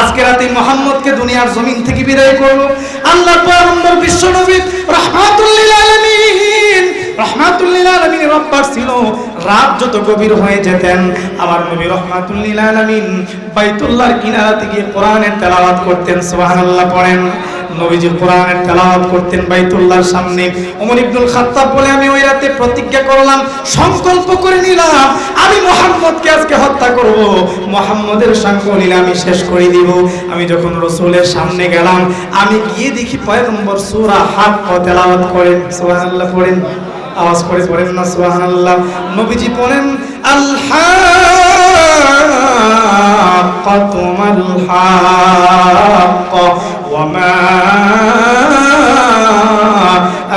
আজকে রাতে মুহাম্মদকে দুনিয়ার জমিন থেকে বিদায় করব। আল্লাহর পয়গম্বর বিশ্ব নবী রাহমাতুল লিল আলামিন, রাহমাতুল লিল আলামিন রব্বার ছিল। রাত যত গভীর হয়ে যেতেন আমার নবী রাহমাতুল লিল আলামিন বাইতুল্লাহর কিনারাতে গিয়ে কোরআনের তেলাওয়াত করতেন। সুবহানাল্লাহ পড়েন। নবীজি কোরআনের তেলাওয়াত করতেন বাইতুল্লাহর সামনে। ওমর ইবনুল খাত্তাব বলে, আমি ওই রাতে প্রতিজ্ঞা করলাম, সংকল্প করে নিলাম, আমি মুহাম্মদকে আজকে হত্যা করব, মুহাম্মদের সঙ্গ লীলা আমি শেষ করে দিব। আমি যখন রাসূলের সামনে গেলাম, আমি গিয়ে দেখি পয়গম্বর সূরা হাক্ক তেলাওয়াত করেন। সুবহানাল্লাহ পড়েন, আওয়াজ করে পড়েন না সুবহানাল্লাহ। নবীজি পড়েন, আল হাক্কাতু মাল হাক্ক ওয়া মা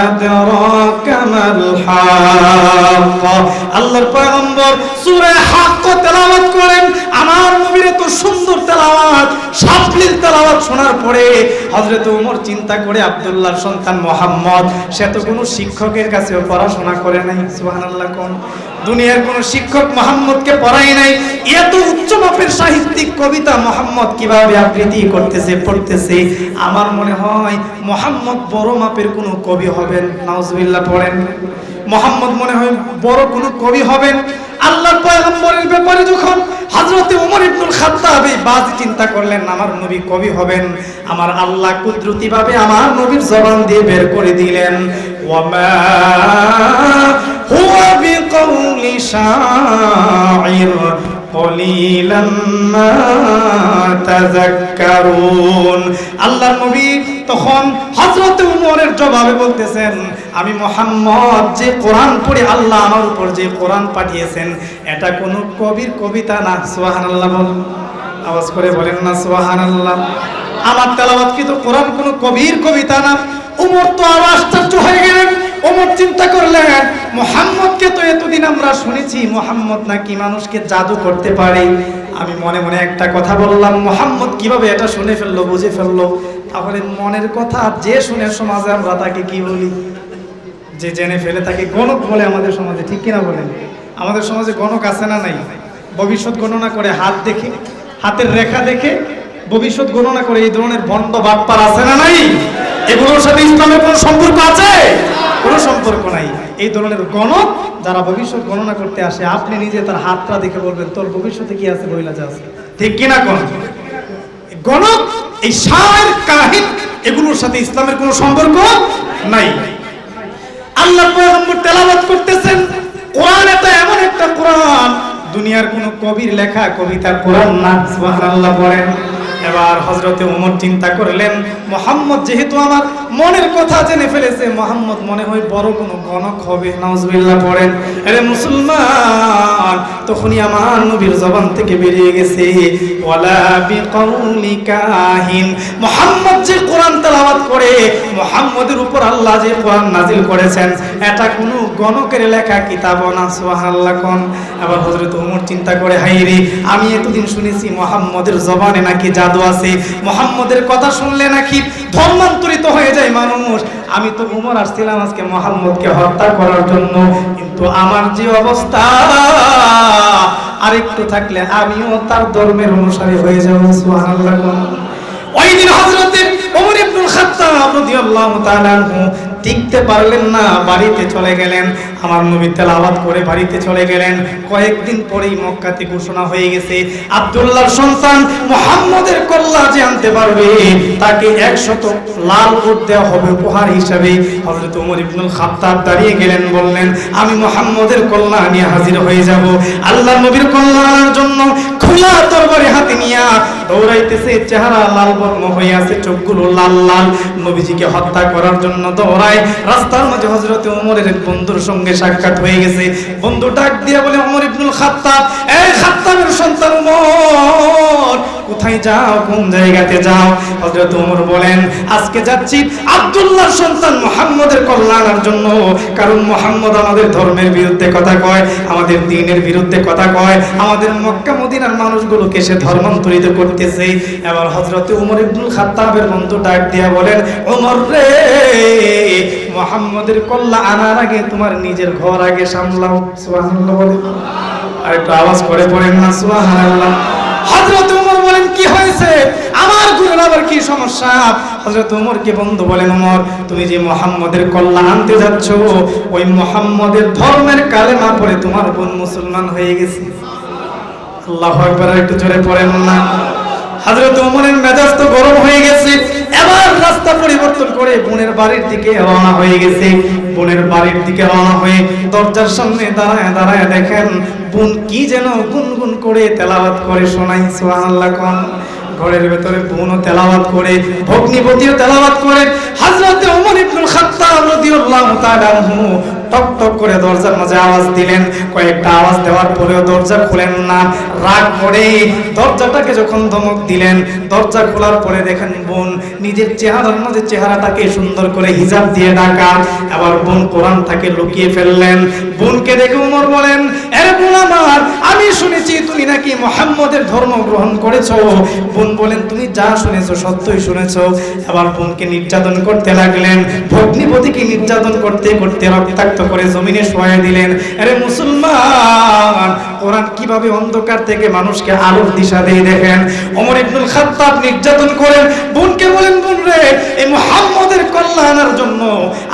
আদরাকা মাল হাক্ক। আল্লাহর পয়গম্বর সূরা হাক্ক তেলাওয়াত করেন। আমার নবীর এত সুন্দর তেলাওয়াত, সাবলীল তেলাওয়াত শোনার পরে হযরত ওমর চিন্তা করে, আব্দুল্লাহর সন্তান মুহাম্মদ, সে তো কোনো শিক্ষকের কাছেও পড়াশোনা করে নাই। সুবহানাল্লাহ। কোন দুনিয়ার কোন শিক্ষক মুহাম্মদকে পড়ায় নাই, এত উচ্চ মাপের সাহিত্যিক কবিতা মুহাম্মদ কিভাবে আবৃত্তি করতেছে, পড়তেছে। আমার মনে হয় মুহাম্মদ বড় মাপের কোনো কবি হবেন। নাউজুবিল্লাহ পড়েন। মুহাম্মদ মনে হয় বড় কোনো কবি হবেন। আল্লাহর পয়গম্বরের ব্যাপারে যখন হযরত ওমর ইবনুল খাত্তাব এই বাজ চিন্তা করলেন, আমার নবী কবি হবেন, আমার আল্লাহ কুদরতি ভাবে আমার নবীর জবান দিয়ে বের করে দিলেন, ওয়ামা হুয়া বিকাউলি শাইর কলিলাম মা তাযাক্কারুন। আল্লাহর নবী তখন হযরত ওমরের জবাবে বলতেছেন, আমি মুহাম্মদ যে কোরআন পড়ে আল্লাহ আমার উপর যে কোরআন পাঠিয়েছেন, এটা কোনো কবির কবিতা না। সুবহানাল্লাহ বলেন, আওয়াজ করে বলেন না সুবহানাল্লাহ। আমার তেলাওয়াত কি তো কোরআন কোনো কবির কবিতা না। ওমর তো আরো আশ্চর্য হয়ে গেলেন। ওমর চিন্তা করলেন, মুহাম্মদকে তো এতদিন আমরা শুনেছি মুহাম্মদ নাকি মানুষকে জাদু করতে পারে। আমি মনে মনে একটা কথা বললাম, মুহাম্মদ কিভাবে এটা শুনে ফেললো, বুঝে ফেললো? তাহলে মনের কথা যে শুনে সমাজে আমরা তাকে কি বলি? যে জেনে ফেলে তাকে গণক বলে আমাদের সমাজে, ঠিক কিনা বলেন? আমাদের সমাজে গণক আছে না নাই? ভবিষ্যৎ গণনা করে হাত দেখে, হাতের রেখা দেখে ভবিষ্যৎ গণনা করে। এই ধরনের ভণ্ড বাটপার আছে না নাই? এগুলোর সাথে ইসলামের কোনো সম্পর্ক আছে? কোনো সম্পর্ক নাই। এই ধরনের গণক যারা ভবিষ্যৎ গণনা করতে আসে, আপনি নিজে তার হাতটা দেখে বলবেন তোর ভবিষ্যতে কি আছে, বইলা যা আছে, ঠিক কিনা? কোন গণক, এই শায়ের কাহিনী, এগুলোর সাথে ইসলামের কোনো সম্পর্ক নাই। আল্লাহ পয়গম্বর তেলাওয়াত করতেছেন কোরআন। এটা এমন একটা কোরআন, দুনিয়ার কোনো কবির লেখা কবিতার কোরআন না। সুবহানাল্লাহ বলেন। এবার হযরতে ওমর চিন্তা করলেন, মুহাম্মদ যেহেতু আমার মনের কথা জেনে ফেলেছে, মুহাম্মদ মনে হয় বড় কোনো গণক হবে। নাউজুবিল্লাহ পড়েন। আরে মুসলমান, তখনই আমার নবীর জবান থেকে বেরিয়ে গেছে, ওয়ালা বিকাউলি কাহিন। মুহাম্মদ যে কোরআন তেলাওয়াত করে, মুহাম্মদের উপর আল্লাহ যে কোরআন নাজিল করেছেন, এটা কোনো গণকের লেখা কিতাব না। সুবহানাল্লাহ কোন। আবার হযরত ওমর চিন্তা করে, হায়রে, আমি এতদিন শুনেছি মুহাম্মদের জবানে নাকি জাদু আছে, মুহাম্মদের কথা শুনলে নাকি ধর্মান্তরিত হয়ে যায় মানুষ। আমি তো ওমর আসছিলাম আজকে মুহাম্মদকে হত্যা করার জন্য, কিন্তু আমার যে অবস্থা, আরেকটু থাকলে আমিও তার ধর্মের অনুসারী হয়ে যাব। সুবহানাল্লাহ। ওই দিন হযরত ওমর ইবনুল খাত্তাব রাদিয়াল্লাহু তাআলা আনহু টিকতে পারলেন না, বাড়িতে চলে গেলেন। আমার নবী তেলাওয়াত করে বাড়িতে চলে গেলেন। কয়েকদিন পরেই মক্কাতে ঘোষণা হয়ে গেছে, আব্দুল্লাহর সন্তান মুহাম্মদের কল্লা যে আনতে পারবে তাকে 100 লাল উট দেওয়া হবে উপহার হিসাবে। হযরত ওমর ইবনুল খাত্তাব দাঁড়িয়ে গেলেন, বললেন, আমি মুহাম্মদের কল্লা নিয়ে হাজির হয়ে যাব। আল্লাহর নবীর কল্লা আনার জন্য খোলা তরবারি হাতে নিয়ে দৌড়াইতেছে, চেহারা লাল বর্ণ হয়ে আছে, চোখগুলো লাল লাল। নবীজিকে হত্যা করার জন্য দৌড়ায়। রাস্তার মাঝে হযরত ওমরের এক বন্ধুর সঙ্গে সাক্ষাৎ হয়ে গেছে। বন্ধু ডাক দিয়ে বলে, ওমর ইবনুল খাত্তাব, এই খাত্তাবের সন্তান ওমর, কোথায় যাও, কোন জায়গাতে যাও? হযরত ওমর বলেন, আজকে যাচ্ছি আব্দুল্লাহর সন্তান মুহাম্মদের কল্যাণের জন্য। কারণ মুহাম্মদ আমাদের ধর্মের বিরুদ্ধে কথা কয়, আমাদের দ্বীনের বিরুদ্ধে কথা কয়, আমাদের মক্কা মদিনার মানুষগুলোকে সে ধর্মান্তরিত করতেছে। এবার হযরত ওমর ইবনুল খাত্তাবের বন্ধু ডাক দিয়া বলেন, ওমর রে, মুহাম্মদের কল্লা আনার আগে তোমার নিজের ঘর আগে সামলাও। সুবহানাল্লাহ বলেন। আর একটু আওয়াজ করে পড়েন না সুবহানাল্লাহ। হযরত ওমর বলেন, কি হয়েছে? আবার কি সমস্যা? হযরত ওমরকে বন্ধু বলেন, ওমর তুমি যে মুহাম্মদের কল্যাণ আনতে যাচ্ছ, ওই মুহাম্মদের ধর্মের কালেমা পড়ে তোমার বোন মুসলমান হয়ে গেছে। আল্লাহু আকবার, একটু জোরে পড়েন না। হযরত ওমরের মেজাজ তো গরম হয়ে গেছে, এবার রাস্তা পরিবর্তন করে বোনের বাড়ির দিকে রওনা হয়ে গেছে। বোনের বাড়ির দিকে রওনা হয়ে দরজার সামনে দাঁড়ায় দাঁড়ায় দেখেন বোন কি যেন গুনগুন করে তেলাওয়াত করে শোনাই। সুবহানাল্লাহ কোন ঘরের ভেতরে বোনও তেলাওয়াত করে, ভগ্নিপতিও তেলাওয়াত করে। হযরত ওমর ইবনুল খাত্তাব রাদিয়াল্লাহু তাআলা আনহু টক টক করে দরজার মাঝে আওয়াজ দিলেন। কয়েকটা আওয়াজ দেওয়ার পরেও দরজা খুলেন না। রাগ করে দরজাটাকে যখন ধমক দিলেন, দরজা খোলার পরে দেখেন বোন নিজের চেহারার মাঝে চেহারাটাকে সুন্দর করে হিজাব দিয়ে ঢাকা। আবার বোন কোরআনটাকে লুকিয়ে ফেললেন। বোনকে দেখে ওমর বলেন, আরে বোন আমার, আমি শুনেছি তুমি নাকি মুহাম্মদের ধর্ম গ্রহণ করেছো। বোন বলেন, তুমি যা শুনেছো সত্যই শুনেছো। আবার বোনকে নির্যাতন করতে লাগলেন, ভগ্নিপতিকে নির্যাতন করতে করতে রক্তাক্ত করে জমিনে শোয়াই দিলেন। আরে মুসলমান, কোরআন কিভাবে অন্ধকার থেকে মানুষকে আলোর দিশা দিয়ে দেখেন। ওমর ইবনুল খাত্তাব নির্যাতন করেন, বোনকে বলেন, বোন রে, এই মুহাম্মদের কল্যাণের জন্য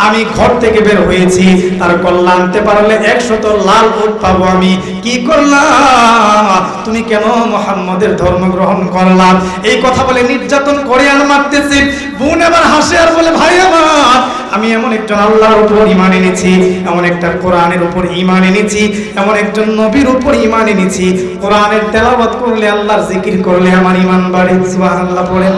আমি ঘর থেকে বের হয়েছি, তার কল্যাণ আনতে পারলে 100 লাল উট পাবো আমি। কি করলাম? তুমি কেন মুহাম্মদের ধর্ম গ্রহণ করলাম? এই কথা বলে নির্যাতন করে আর মারতেছে। বোন এবার হাসে আর বলে, ভাই আমার, আমি এমন একজন আল্লাহর উপর ঈমান এনেছি, এমন একটা কোরআনের উপর ঈমান এনেছি, এমন একজন নবীর উপর ঈমান এনেছি। কোরআনের তেলাওয়াত করলে, আল্লাহর জিকির করলে আমার ঈমান বাড়ে। সুবহানাল্লাহ পড়েন।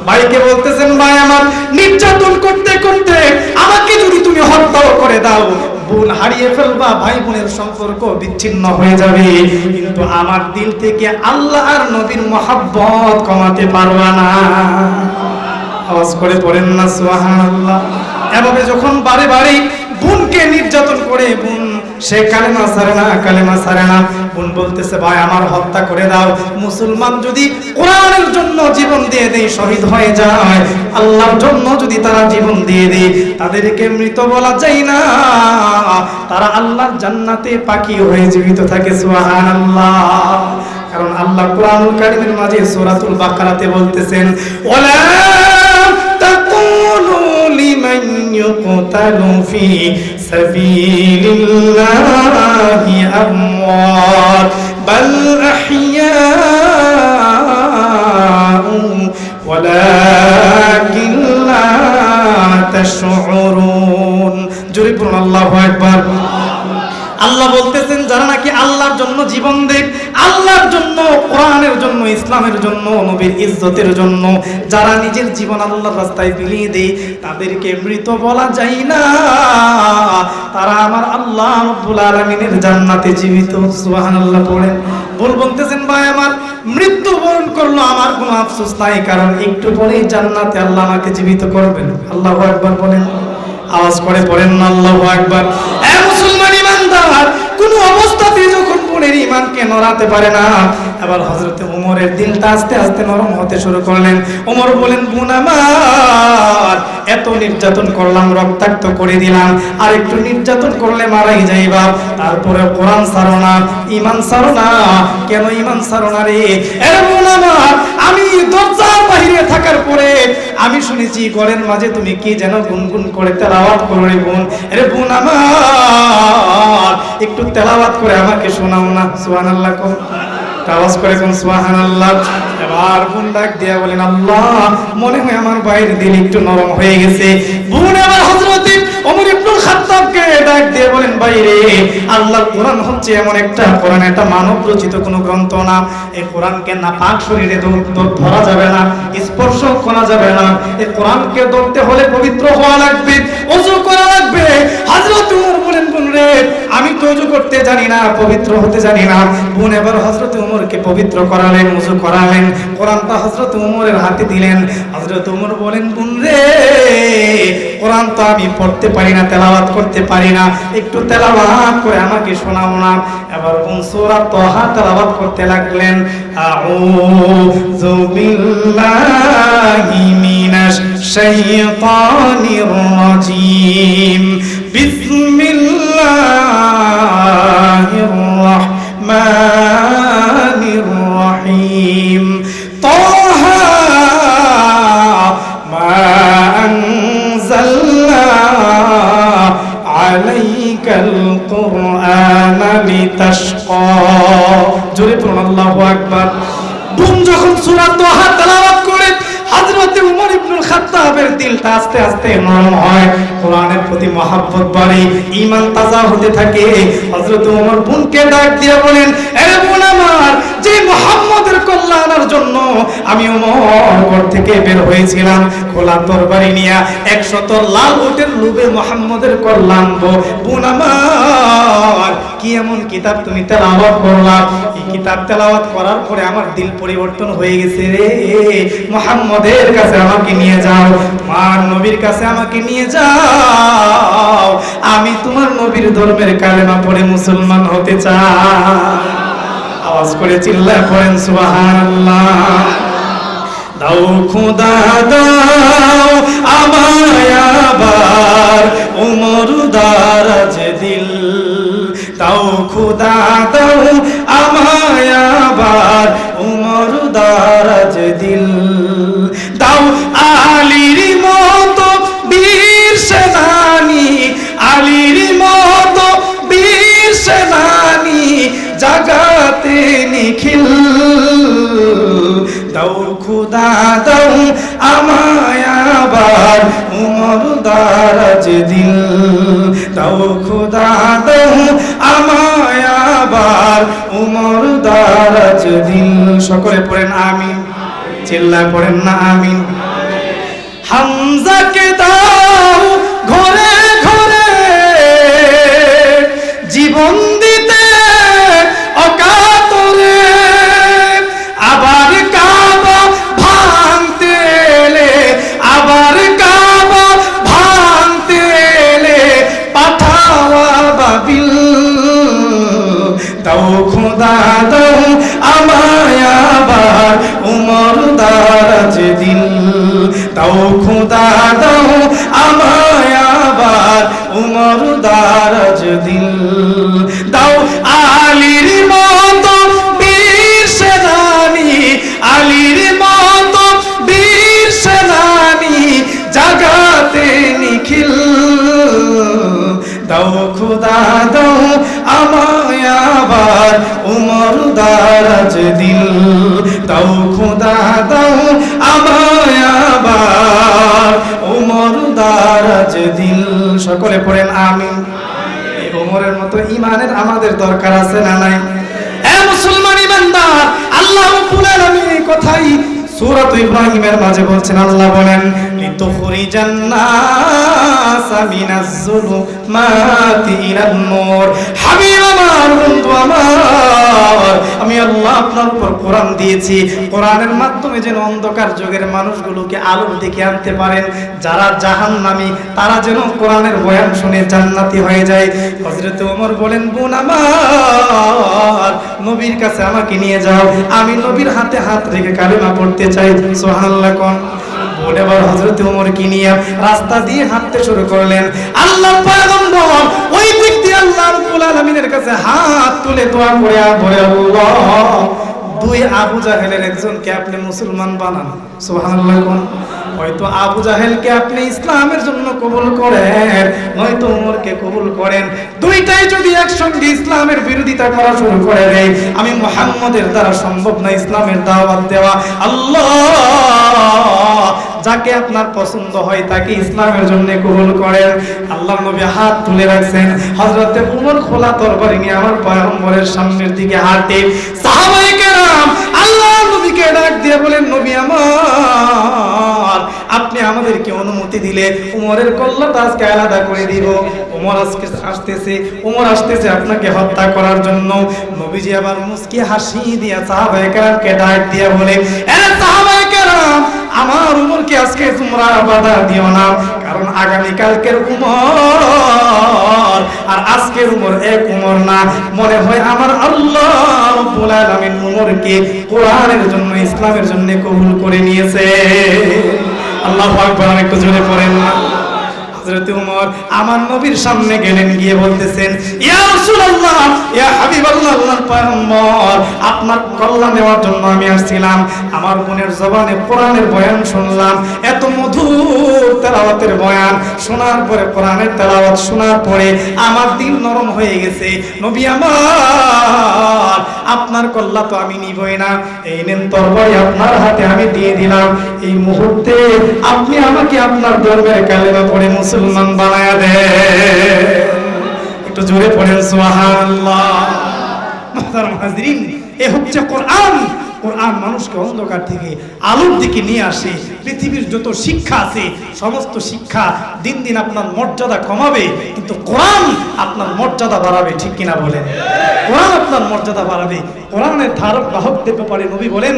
ভাইকে বলতেছেন, ভাই আমার, নির্যাতন করতে করতে আমাকে যদি তুমি হত্যাও করে দাও, বোন হারিয়ে ফেলবা, ভাই বোনের সম্পর্ক বিচ্ছিন্ন হয়ে যাবে, কিন্তু আমার দিল থেকে আল্লাহ আর নবীর মহব্বত কমাতে পারবা না। আওয়াজ করে পড়েন না সুবহানাল্লাহ। এভাবে যখন বারে বারে বোনকে নির্যাতন করে, বোন সে কালেমা ছাড়ে না, কালেমা ছাড়ে না। বোন বলতেছে, ভাই আমার হত্যা করে দাও। মুসলমান যদি কোরআনের জন্য জীবন দিয়ে দেয়, শহীদ হয়ে যায়, আল্লাহর জন্য যদি তারা জীবন দিয়ে দেয়, তাদেরকে মৃত বলা যায় না, তারা আল্লাহর জান্নাতে পাখি হয়ে জীবিত থাকে। সুবহানাল্লাহ। কারণ আল্লাহ কোরআনুল কারীমের মাঝে সূরাতুল বাকারাতে বলতেছেন, ওয়ালা তাকুলু লিমান ইউকতালু ফি সাবিলিল্লাহি আমওয়াত বাল আহইয়াউ ওয়ালাকিন লা তাশউরুন। জোরে বলুন আল্লাহু আকবার। আল্লাহ বলতেছেন, যারা নাকি আল্লাহর জন্য জীবন দেয়, আল্লাহর জন্য, কোরআনের জন্য, ইসলামের জন্য, নবীর ইজ্জতের জন্য যারা নিজের জীবন আল্লাহর রাস্তায় বিলিয়ে দেয়, তাদেরকে মৃত বলা যায় না, তারা আমার আল্লাহ রাব্বুল আলামিনের জান্নাতে জীবিত। সুবহানাল্লাহ পড়েন। বলতেছেন, ভাই আমার, মৃত্যুবরণ করলো, আমার কোনো আফসোস নাই, কারণ একটু পরেই জান্নাতে আল্লাহ আমাকে জীবিত করবেন। আল্লাহু আকবার বলেন। আওয়াজ করে পড়েন না আল্লাহু আকবার। এ মুসলমান ইমানদার, কোন অবস্থাতে যখন বোনের ঈমানকে নড়াতে পারে না, আবার হযরত ওমরের দিলটা আস্তে আস্তে নরম হতে শুরু করলেন। ওমর বলেন, বোন আমার, এত নির্যাতন করলাম, রক্তাক্ত করে দিলাম, আর একটু নির্যাতন করলে মারাই যাইবা, তারপরে কোরআন ছাড়ো না, ঈমান ছাড়ো না। কেন ঈমান ছাড়ো না রে? এ বোন আমার, আমি দরজার বাইরে থাকার পরে আমি শুনেছি ঘরের মাঝে তুমি কি যেন গুনগুন করে তেলাওয়াত করো রে বোন। আরে বোন আমার, একটু তেলাওয়াত করে আমাকে শোনাও না। সুবহানাল্লাহ কোন আওয়াজ করে কোন সুবহানাল্লাহ। এবার বোন ডাক দিয়া বলেন, আল্লাহ, মনে হয় আমার ভাইয়ের দিল একটু নরম হয়ে গেছে। বোন এবার হযরত ওমর ইবনুল খাত্তাবকে ডাক দিয়ে বলেন, ভাই রে, আল্লাহর কোরআন হচ্ছে এমন একটা কোরআন, এটা মানব রচিত কোনো গ্রন্থ না। এই কোরআনকে নাপাক শরীরে ধরা যাবে না, স্পর্শ করা যাবে না। এই কোরআনকে ধরতে হলে পবিত্র হওয়া লাগবে, ওযু করা লাগবে। হযরত ওমর বলেন, বোন রে, আমি তো ওযু করতে জানি না, পবিত্র হতে জানি না। বোন এবার হযরত ওমরকে পবিত্র করালেন, ওযু করালেন, কোরআনটা হযরত ওমরের হাতে দিলেন। হযরত ওমর বলেন, বোন রে, কোরআন তো আমি পড়তে পারি না, তেলাওয়াত করতে পারি না, একটু তেলাওয়াত করে আমাকে শোনাও না। এবার বোন সূরা তাহা তেলাওয়াত করতে লাগলেন। আউযু বিল্লাহি মিনাশ শাইতানির রাজীম, বিসমিল্লাহির রাহমানির রহিম, তাহা আস্তে আস্তে নরম হয়, কোরআনের প্রতি মহব্বত বাড়ে, ঈমান তাজা হতে থাকে। হযরত ওমর বোনকে ডাক দিয়ে বলেন, এ বোন আমার, যে মুহাম্মদের কল্যাণের জন্য আমি ওমর ঘর থেকে বের হয়েছিলাম খোলা তরবারি নিয়ে, 100 লাল উটের লোভে মুহাম্মদের কল্যাণ গো। বোন আমার, কি এমন কিতাব তুমি তেলাওয়াত করলা? এই কিতাব তেলাওয়াত করার পরে আমার দিল পরিবর্তন হয়ে গেছে রে। মুহাম্মদের কাছে আমাকে নিয়ে যাও, তোমার নবীর কাছে আমাকে নিয়ে যাও, আমি তোমার নবীর ধর্মের কালেমা পড়ে মুসলমান হতে চাই। আওয়াজ করে চিল্লায় পড়েন সুবহানাল্লাহ। দাও খোদা দাও আমায় আবার ওমর দারাজ দিল, দাও খোদা দাও আমায় আবার ওমর দারাজ দিল, দাও আলীর মতো বীর সেনানী, আলীর মতো বীর সেনানী জাগাতে নিখিল, দাও খোদা দাও আমায় আবার ওমর দারাজ দিল, দাও খোদা দাও আমায় আবার ওমর দারাজ দিল। সকলে পড়েন আমিন, চিল্লায় পড়েন না আমিন। হামজাকে দাও ঘরে ঘরে জীবন দিতে অকাতরে, আবার কাবা ভাঙতে এলে, আবার কাবা ভাঙতে এলে পাঠাওয়া বাবিল, দাও খোদা দাও আমায় আবার ওমর দারাজ দিল, দাও খোদা দাও আমায় আবার ওমর দারাজ দিল, দাও আলীর মতো বীর সেনানী, আলীর মতো বীর সেনানী জাগাতে নিখিল, দাও খোদা দাও আমায় আবার ওমর দারাজ দিল, দাও খোদা দাও আমায় আবার ওমর দারাজ দিল। সকলে পড়েন আমিন। এই ওমরের মতো ঈমানের আমাদের দরকার আছে না নাই? এ মুসলমান ঈমানদার, আল্লাহ রাব্বুল আলামিন এই কথাই সূরা ইব্রাহিমের মাঝে বলছেন। আল্লাহ বলেন, লিতুখরিজান নাসা মিনাজ যুলুমাতি ইলান নূর। হাবিব আমার, বন্ধু আমার, আমি আল্লাহ আপনার উপর কোরআন দিয়েছি, কোরআনের মাধ্যমে যেন অন্ধকার যুগের মানুষগুলোকে আলোর দিকে আনতে পারেন, যারা জাহান্নামী তারা যেন কোরআনের বয়ান শুনে জান্নাতি হয়ে যায়। হযরত ওমর বলেন, বোন আমার, নবীর কাছে আমাকে নিয়ে যাও, আমি নবীর হাতে হাত রেখে কালেমা পড়তে চাই। সুবহানাল্লাহ কোন বলে আবার হযরত ওমর কি নিয়ে রাস্তা দিয়ে হাঁটতে শুরু করলেন। আল্লাহর পয়গম্বর ওই ব্যক্তি আল্লাহ রাব্বুল আলামিনের কাছে হাত তুলে দোয়া করে বলে, আল্লাহ, দুই আবু জাহেলের একজনকে আপনি মুসলমান বানান। সুবহানাল্লাহ কোন। হয়তো আবু জাহেলকে আপনি ইসলামের জন্য কবুল করেন, নয়তো ওমরকে কবুল করেন, দুইটাই যদি একসঙ্গে ইসলামের বিরোধিতা করা শুরু করে দেয়, আমি মুহাম্মদের দ্বারা সম্ভব না ইসলামের দাওয়াত দেওয়া। আল্লাহ যাকে আপনার পছন্দ হয় তাকে ইসলামের জন্য কবুল করেন। আল্লাহর নবী হাত তুলে রাখছেন, হযরত ওমর খোলা তরবারি নিয়ে আমার পয়গম্বরের সামনের দিকে হাঁটে। সাহাবায়ে কেরাম আল্লাহর নবীকে ডাক দিয়ে বলেন, নবী আমার, আপনি আমাদেরকে অনুমতি দিলে ওমরের কল্লাটা আজকে আলাদা করে দিব। ওমর আজকে আসতেছে আপনাকে হত্যা করার জন্য। নবীজি আবার মুস্কি হাসি দিয়ে সাহাবায়ে কেরামকে ডাক দিয়ে বলে, এ সাহাবায়ে কেরাম, আমার উমরকে আজকে তোমরা বাধা দিও না, কারণ আগামী কালকের উমর আর আজকের উমর এক উমর না। মনে হয় আমার আল্লাহ রাব্বুল আলামিন উমরকে কোরআনের জন্য, ইসলামের জন্য কবুল করে নিয়েছে। আল্লাহু আকবার। একটু জোরে পড়েন না। হযরত ওমর আমার নবীর সামনে গেলেন, গিয়ে বলতেছেন, ইয়া রাসূলুল্লাহ, ইয়া হাবিবাল্লাহ, আল্লাহর পয়গম্বর, আপনার কল্যাণ নেওয়ার জন্য আমি আসছিলাম। আমার বোনের জবানে কোরআনের বয়ান শুনলাম, এত মধুর তেলাওয়াতের বয়ান শোনার পরে, কোরআনের তেলাওয়াত শোনার পরে আমার দিল নরম হয়ে গেছে। নবী আমার, আপনার কল্যাণ তো আমি নিবই না, এই নেন তরবারি আপনার হাতে আমি দিয়ে দিলাম। এই মুহূর্তে আপনি আমাকে আপনার ধর্মের কালেমা পড়ে মুসলমান বানায়া দেন। একটু জোরে পড়েন সুবহানাল্লাহ। মুহতারাম হাজিরিন, এ হচ্ছে কোরআন। কোরআন মানুষকে অন্ধকার থেকে আলোর দিকে নিয়ে আসে। পৃথিবীর যত শিক্ষা আছে সমস্ত শিক্ষা দিন দিন আপনার মর্যাদা কমাবে, কিন্তু কোরআন আপনার মর্যাদা বাড়াবে। ঠিক কিনা বলেন? কোরআন আপনার মর্যাদা বাড়াবে। কোরআনের ধারক বাহকদের ব্যাপারে নবী বলেন,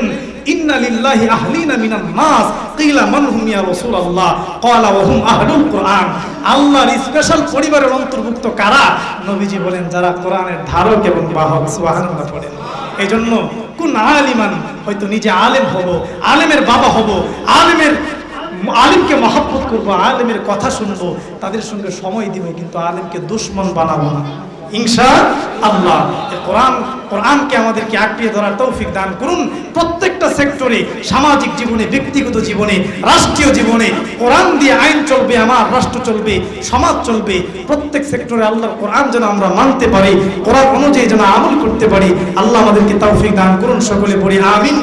ইন্না লিল্লাহি আহলিনা মিনান নাস কিলা মান হুম ইয়া রাসূলুল্লাহ ক্বালা ওয়া হুম আহলুল কোরআন। আল্লাহর স্পেশাল পরিবারের অন্তর্ভুক্ত কারা? নবীজি বলেন, যারা কোরআনের ধারক এবং বাহক। সুবহানাল্লাহ পড়েন। এজন্য কোন আলিমান, হয়তো নিজে আলেম হব, আলেমের বাবা হব, আলেমকে মহব্বত করব, আলেমের কথা শুনবো, তাদের সঙ্গে সময় দিব, কিন্তু আলেমকে দুশমন বানাবো না ইনশাআল্লাহ। কোরআনকে আমাদেরকে আঁকড়িয়ে ধরার তৌফিক দান করুন। প্রত্যেকটা সেক্টরে, সামাজিক জীবনে, ব্যক্তিগত জীবনে, রাষ্ট্রীয় জীবনে কোরআন দিয়ে আইন চলবে, আমার রাষ্ট্র চলবে, সমাজ চলবে। প্রত্যেক সেক্টরে আল্লাহর কোরআন যেন আমরা মানতে পারি, কোরআন অনুযায়ী যেন আমল করতে পারি। আল্লাহ আমাদেরকে তৌফিক দান করুন। সকলে পড়ি আমিন।